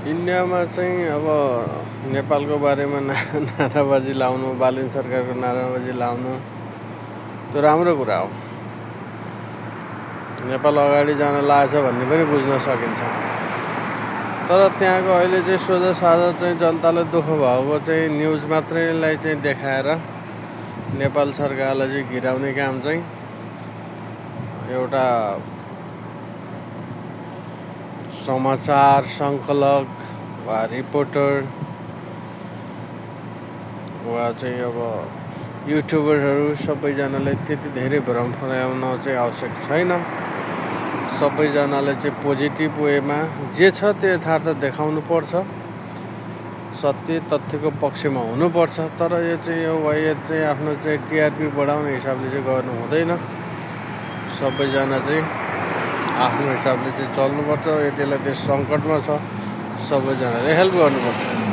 इन्डियामा चाहिँ अब नेपालको बारेमा नाराबाजी लाउनु, बालिन सरकारको नाराबाजी लाउनु त्यो राम्रो कुरा हो। नेपाल अगाडि जान लागेछ भन्ने पनि बुझ्न सकिन्छ। तर त्यहाँको अहिले चाहिँ सोझा साझा चाहिँ जनतालाई दुःख भएको चाहिँ न्युज मात्रैलाई चाहिँ देखाएर नेपाल सरकारलाई चाहिँ गिराउने काम चाहिँ एउटा समाचार सङ्कलक वा रिपोर्टर वा चाहिँ अब युट्युबरहरू सबैजनाले त्यति धेरै भ्रम फैलाउन चाहिँ आवश्यक छैन। सबैजनाले चाहिँ पोजिटिभ वेमा जे छ त्यो यथार्थ देखाउनु पर्छ, सत्य तथ्यको पक्षमा हुनुपर्छ। तर यो चाहिँ आफ्नो चाहिँ टिआरपी बढाउने हिसाबले चाहिँ गर्नु हुँदैन। सबैजना चाहिँ आफ्नो हिसाबले चाहिँ चल्नुपर्छ। यतिलाई देश सङ्कटमा छ, सबैजनाले हेल्प गर्नुपर्छ।